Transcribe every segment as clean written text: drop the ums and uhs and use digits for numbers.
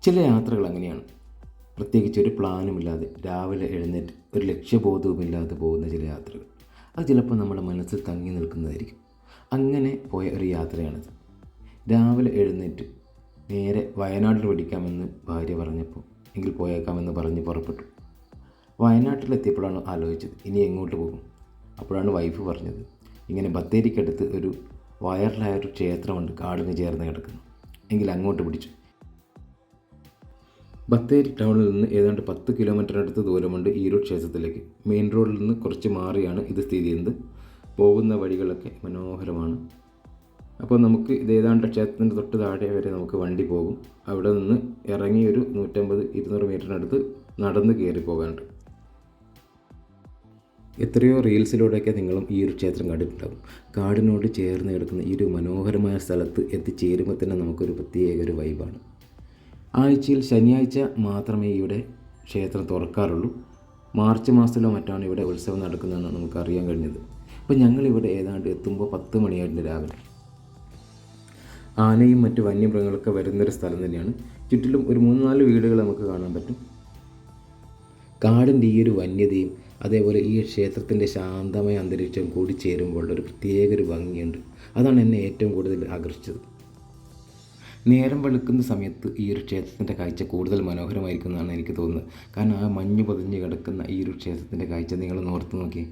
ചില യാത്രകൾ അങ്ങനെയാണ്. പ്രത്യേകിച്ച് ഒരു പ്ലാനുമില്ലാതെ രാവിലെ എഴുന്നേറ്റ് ഒരു ലക്ഷ്യബോധവുമില്ലാതെ പോകുന്ന ചില യാത്രകൾ. അത് ചിലപ്പോൾ നമ്മുടെ മനസ്സിൽ തങ്ങി നിൽക്കുന്നതായിരിക്കും. അങ്ങനെ പോയ ഒരു യാത്രയാണിത്. രാവിലെ എഴുന്നേറ്റ് നേരെ വയനാട്ടിൽ പഠിക്കാമെന്ന് ഭാര്യ പറഞ്ഞപ്പോൾ എങ്കിൽ പോയേക്കാമെന്ന് പറഞ്ഞ് പുറപ്പെട്ടു. വയനാട്ടിലെത്തിയപ്പോഴാണ് ആലോചിച്ചത് ഇനി എങ്ങോട്ട് പോകും. അപ്പോഴാണ് വൈഫ് പറഞ്ഞത്, ഇങ്ങനെ ബത്തേരിക്കടുത്ത് ഒരു വൈറലായൊരു ക്ഷേത്രമുണ്ട്, കാടിന് ചേർന്ന് കിടക്കുന്നു, എങ്കിൽ അങ്ങോട്ട് പിടിച്ചു. ബത്തേരി ടൗണിൽ നിന്ന് ഏതാണ്ട് 10 കിലോമീറ്ററിനടുത്ത് ദൂരമുണ്ട് ഈരൂർ ക്ഷേത്രത്തിലേക്ക്. മെയിൻ റോഡിൽ നിന്ന് കുറച്ച് മാറിയാണ് ഇത് സ്ഥിതി ചെയ്യുന്നത്. പോകുന്ന വഴികളൊക്കെ മനോഹരമാണ്. അപ്പോൾ നമുക്ക് ഇത് ഏതാണ്ട് ക്ഷേത്രത്തിൻ്റെ തൊട്ട് താഴെ വരെ നമുക്ക് വണ്ടി പോകും. അവിടെ നിന്ന് ഇറങ്ങി ഒരു 150-200 മീറ്ററിനടുത്ത് നടന്ന് കയറി പോകാനുണ്ട്. എത്രയോ റീൽസിലൂടെയൊക്കെ നിങ്ങളും ഈ ഒരു ക്ഷേത്രം കണ്ടിട്ടുണ്ടാകും. കാടിനോട് ചേർന്ന് കിടക്കുന്ന ഈ ഒരു മനോഹരമായ സ്ഥലത്ത് എത്തിച്ചേരുമ്പോൾ തന്നെ നമുക്കൊരു പ്രത്യേക ഒരു വൈബാണ്. ആഴ്ചയിൽ ശനിയാഴ്ച മാത്രമേ ഇവിടെ ക്ഷേത്രം തുറക്കാറുള്ളൂ. മാർച്ച് മാസത്തിലോ മറ്റാണ് ഇവിടെ ഉത്സവം നടക്കുന്നതെന്ന് നമുക്ക് അറിയാൻ കഴിഞ്ഞത്. അപ്പോൾ ഞങ്ങളിവിടെ ഏതാണ്ട് എത്തുമ്പോൾ 10 മണിയായിട്ടുണ്ട് രാവിലെ. ആനയും മറ്റ് വന്യമൃഗങ്ങളൊക്കെ വരുന്നൊരു സ്ഥലം തന്നെയാണ്. ചുറ്റിലും ഒരു 3-4 വീടുകൾ നമുക്ക് കാണാൻ പറ്റും. കാടിൻ്റെ ഈ ഒരു വന്യതയും അതേപോലെ ഈ ക്ഷേത്രത്തിൻ്റെ ശാന്തമായ അന്തരീക്ഷം കൂടി ചേരുമ്പോൾ ഒരു പ്രത്യേക ഒരു ഭംഗിയുണ്ട്. അതാണ് എന്നെ ഏറ്റവും കൂടുതൽ ആകർഷിച്ചത്. നേരം വെളുക്കുന്ന സമയത്ത് ഈ ഒരു ക്ഷേത്രത്തിൻ്റെ കാഴ്ച കൂടുതൽ മനോഹരമായിരിക്കും എന്നാണ് എനിക്ക് തോന്നുന്നത്. കാരണം ആ മഞ്ഞ് പൊതിഞ്ഞ് കിടക്കുന്ന ഈ ഒരു ക്ഷേത്രത്തിൻ്റെ കാഴ്ച നിങ്ങളൊന്ന് ഓർത്ത് നോക്കി.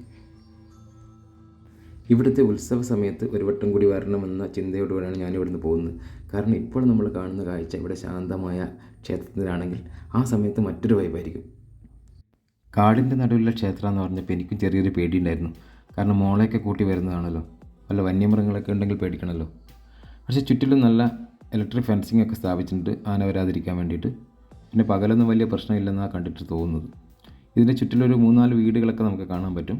ഇവിടുത്തെ ഉത്സവ സമയത്ത് ഒരു വട്ടം കൂടി വരണമെന്ന ചിന്തയോടുകൂടിയാണ് ഞാനിവിടുന്ന് പോകുന്നത്. കാരണം ഇപ്പോൾ നമ്മൾ കാണുന്ന കാഴ്ച ഇവിടെ ശാന്തമായ ക്ഷേത്രത്തിലാണെങ്കിൽ ആ സമയത്ത് മറ്റൊരു വൈബായിരിക്കും. കാടിൻ്റെ നടുവിലുള്ള ക്ഷേത്രം എന്ന് പറഞ്ഞപ്പോൾ എനിക്കും ചെറിയൊരു പേടിയുണ്ടായിരുന്നു. കാരണം മോളെയൊക്കെ കൂട്ടി വരുന്നതാണല്ലോ, വല്ല വന്യമൃഗങ്ങളൊക്കെ ഉണ്ടെങ്കിൽ പേടിക്കണമല്ലോ. പക്ഷേ ചുറ്റിലും നല്ല ഇലക്ട്രിക് ഫെൻസിങ് ഒക്കെ സ്ഥാപിച്ചിട്ടുണ്ട് ആന വരാതിരിക്കാൻ വേണ്ടിയിട്ട്. പിന്നെ പകലൊന്നും വലിയ പ്രശ്നമില്ലെന്നാണ് കണ്ടിട്ട് തോന്നുന്നത്. ഇതിൻ്റെ ചുറ്റിലൊരു 3-4 വീടുകളൊക്കെ നമുക്ക് കാണാൻ പറ്റും.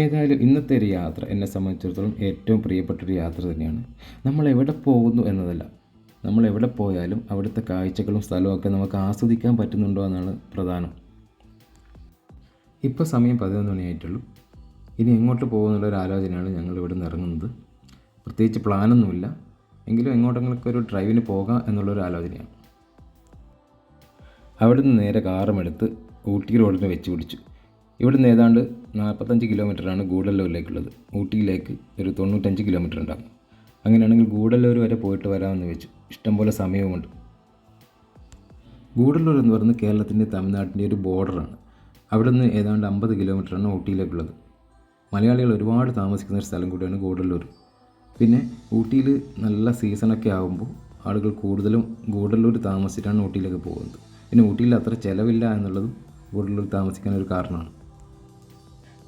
ഏതായാലും ഇന്നത്തെ ഒരു യാത്ര എന്നെ സംബന്ധിച്ചിടത്തോളം ഏറ്റവും പ്രിയപ്പെട്ടൊരു യാത്ര തന്നെയാണ്. നമ്മൾ എവിടെ പോകുന്നു എന്നതല്ല, നമ്മൾ എവിടെ പോയാലും അവിടുത്തെ കാഴ്ചകളും സ്ഥലവും ഒക്കെ നമുക്ക് ആസ്വദിക്കാൻ പറ്റുന്നുണ്ടോ എന്നാണ് പ്രധാനം. ഇപ്പോൾ സമയം 11 മണിയായിട്ടുള്ളൂ. ഇനി എങ്ങോട്ട് പോകുന്നുള്ളൊരു ആലോചനയാണ് ഞങ്ങൾ ഇവിടെ നിന്ന് ഇറങ്ങുന്നത്. പ്രത്യേകിച്ച് പ്ലാനൊന്നുമില്ല, എങ്കിലും എങ്ങോട്ടെങ്കിലൊക്കെ ഒരു ഡ്രൈവിന് പോകാം എന്നുള്ളൊരു ആലോചനയാണ്. അവിടെ നിന്ന് നേരെ കാറുമെടുത്ത് ഊട്ടി റോഡിനെ വെച്ച് പിടിച്ചു. ഇവിടെ നിന്ന് ഏതാണ്ട് 45 കിലോമീറ്ററാണ് ഗൂഡല്ലൂരിലേക്കുള്ളത്. ഊട്ടിയിലേക്ക് ഒരു 95 കിലോമീറ്റർ ഉണ്ടാകും. അങ്ങനെയാണെങ്കിൽ ഗൂഡല്ലൂർ വരെ പോയിട്ട് വരാമെന്ന് വെച്ചു. ഇഷ്ടംപോലെ സമയവുമുണ്ട്. ഗൂഡല്ലൂർ എന്ന് പറയുന്നത് കേരളത്തിൻ്റെ തമിഴ്നാട്ടിൻ്റെ ഒരു ബോർഡറാണ്. അവിടെ നിന്ന് ഏതാണ്ട് 50 കിലോമീറ്ററാണ് ഊട്ടിയിലേക്കുള്ളത്. മലയാളികൾ ഒരുപാട് താമസിക്കുന്ന ഒരു സ്ഥലം കൂടിയാണ് ഗൂഡല്ലൂർ. പിന്നെ ഊട്ടിയിൽ നല്ല സീസണൊക്കെ ആകുമ്പോൾ ആളുകൾ കൂടുതലും ഗൂഡല്ലൂർ താമസിച്ചിട്ടാണ് ഊട്ടിയിലേക്ക് പോകുന്നത്. പിന്നെ ഊട്ടിയിൽ അത്ര ചിലവില്ല എന്നുള്ളതും ഗൂഡല്ലൂർ താമസിക്കാനൊരു കാരണമാണ്.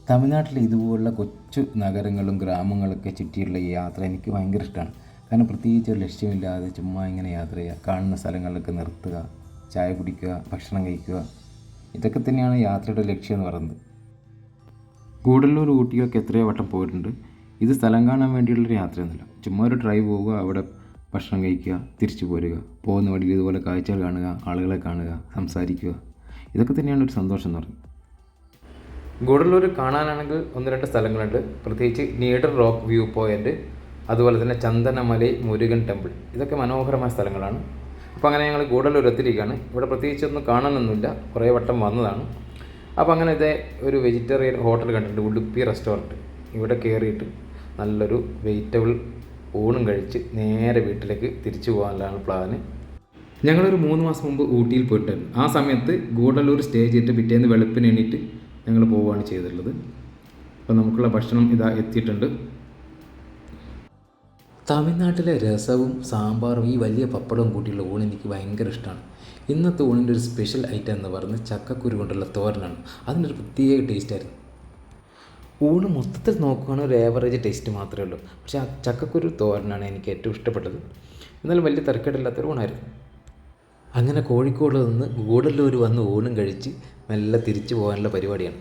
തമിഴ്നാട്ടിലെ ഇതുപോലുള്ള കൊച്ചു നഗരങ്ങളും ഗ്രാമങ്ങളൊക്കെ ചുറ്റിയുള്ള ഈ യാത്ര എനിക്ക് ഭയങ്കര ഇഷ്ടമാണ്. കാരണം പ്രത്യേകിച്ച് ഒരു ലക്ഷ്യമില്ലാതെ ചുമ്മാ ഇങ്ങനെ യാത്ര ചെയ്യുക, കാണുന്ന സ്ഥലങ്ങളിലൊക്കെ നിർത്തുക, ചായ കുടിക്കുക, ഭക്ഷണം കഴിക്കുക, ഇതൊക്കെ തന്നെയാണ് യാത്രയുടെ ലക്ഷ്യം എന്ന് പറയുന്നത്. ഗൂഡല്ലൂർ ഊട്ടിയൊക്കെ എത്രയോ വട്ടം പോയിട്ടുണ്ട്. ഇത് സ്ഥലം കാണാൻ വേണ്ടിയുള്ളൊരു യാത്രയൊന്നുമില്ല. ചുമ്മാ ഒരു ഡ്രൈവ് പോവുക, അവിടെ ഭക്ഷണം കഴിക്കുക, തിരിച്ചു പോരുക, പോകുന്ന വഴിയിൽ ഇതുപോലെ കാഴ്ചകൾ കാണുക, ആളുകളെ കാണുക, സംസാരിക്കുക, ഇതൊക്കെ തന്നെയാണ് ഒരു സന്തോഷം എന്ന് പറയുന്നത്. ഗൂഡല്ലൂർ കാണാനാണെങ്കിൽ 1-2 സ്ഥലങ്ങളുണ്ട്. പ്രത്യേകിച്ച് നീഡർ റോക്ക് വ്യൂ പോയിൻ്റ്, അതുപോലെ തന്നെ ചന്ദനമലൈ മുരുകൻ ടെമ്പിൾ, ഇതൊക്കെ മനോഹരമായ സ്ഥലങ്ങളാണ്. അപ്പോൾ അങ്ങനെ ഞങ്ങൾ ഗൂഡല്ലൂർ എത്തിയിരിക്കുകയാണ്. ഇവിടെ പ്രത്യേകിച്ചൊന്നും കാണാനൊന്നുമില്ല, കുറേ വട്ടം വന്നതാണ്. അപ്പോൾ അങ്ങനെ ഇതേ ഒരു വെജിറ്റേറിയൻ ഹോട്ടൽ കണ്ടിട്ടുണ്ട്, ഉടുപ്പി റെസ്റ്റോറൻറ്റ്. ഇവിടെ കയറിയിട്ട് നല്ലൊരു വെജിറ്റബിൾ ഊണും കഴിച്ച് നേരെ വീട്ടിലേക്ക് തിരിച്ചു പോകാനുള്ളതാണ് പ്ലാന്. ഞങ്ങളൊരു 3 മാസം മുമ്പ് ഊട്ടിയിൽ പോയിട്ടായിരുന്നു. ആ സമയത്ത് ഗൂഡല്ലൂർ സ്റ്റേ ചെയ്തിട്ട് പിറ്റേന്ന് വെളുപ്പിന് എണീറ്റ് ഞങ്ങൾ പോവുകയാണ് ചെയ്തിട്ടുള്ളത്. അപ്പോൾ നമുക്കുള്ള ഭക്ഷണം ഇതാ എത്തിയിട്ടുണ്ട്. തമിഴ്നാട്ടിലെ രസവും സാമ്പാറും ഈ വലിയ പപ്പടവും കൂട്ടിയുള്ള ഊണ് എനിക്ക് ഭയങ്കര ഇഷ്ടമാണ്. ഇന്നത്തെ ഊണിൻ്റെ ഒരു സ്പെഷ്യൽ ഐറ്റം എന്ന് പറയുന്നത് ചക്കക്കുരു കൊണ്ടുള്ള തോരനാണ്. അതിനൊരു പ്രത്യേക ടേസ്റ്റായിരുന്നു. ഊണ് മൊത്തത്തിൽ നോക്കുകയാണെങ്കിൽ ഒരു ഏവറേജ് ടേസ്റ്റ് മാത്രമേ ഉള്ളൂ. പക്ഷേ ആ ചക്കക്കുരു തോരനാണ് എനിക്ക് ഏറ്റവും ഇഷ്ടപ്പെട്ടത്. എന്നാലും വലിയ തിരക്കേടില്ലാത്തൊരു ഊണായിരുന്നു. അങ്ങനെ കോഴിക്കോട് നിന്ന് ഗൂഡല്ലൂർ വന്ന് ഊണും കഴിച്ച് മെല്ലെ തിരിച്ചു പോകാനുള്ള പരിപാടിയാണ്.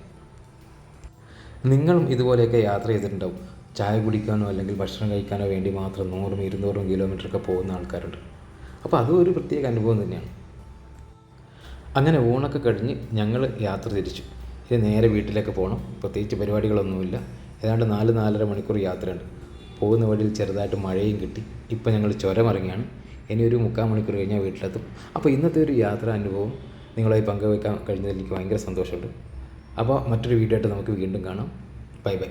നിങ്ങളും ഇതുപോലെയൊക്കെ യാത്ര ചെയ്തിട്ടുണ്ടാവും. ചായ കുടിക്കാനോ അല്ലെങ്കിൽ ഭക്ഷണം കഴിക്കാനോ വേണ്ടി മാത്രം 100-200 കിലോമീറ്ററൊക്കെ പോകുന്ന ആൾക്കാരുണ്ട്. അപ്പോൾ അതും ഒരു പ്രത്യേക അനുഭവം തന്നെയാണ്. അങ്ങനെ ഊണൊക്കെ കഴിഞ്ഞ് ഞങ്ങൾ യാത്ര തിരിച്ചു. ഇനി നേരെ വീട്ടിലേക്ക് പോകണം. പ്രത്യേകിച്ച് പരിപാടികളൊന്നുമില്ല. ഏതാണ്ട് 4-4.5 മണിക്കൂർ യാത്രയുണ്ട്. പോകുന്ന വഴിയിൽ ചെറുതായിട്ട് മഴയും കിട്ടി. ഇപ്പം ഞങ്ങൾ ചുരമിറങ്ങിയാണ്. ഇനി ഒരു 3/4 മണിക്കൂർ കഴിഞ്ഞാൽ വീട്ടിലെത്തും. അപ്പോൾ ഇന്നത്തെ ഒരു യാത്രാ അനുഭവം നിങ്ങളുമായി പങ്കുവയ്ക്കാൻ കഴിഞ്ഞതിൽ എനിക്ക് ഭയങ്കര സന്തോഷമുണ്ട്. അപ്പോൾ മറ്റൊരു വീഡിയോ ആയിട്ട് നമുക്ക് വീണ്ടും കാണാം. Bye bye.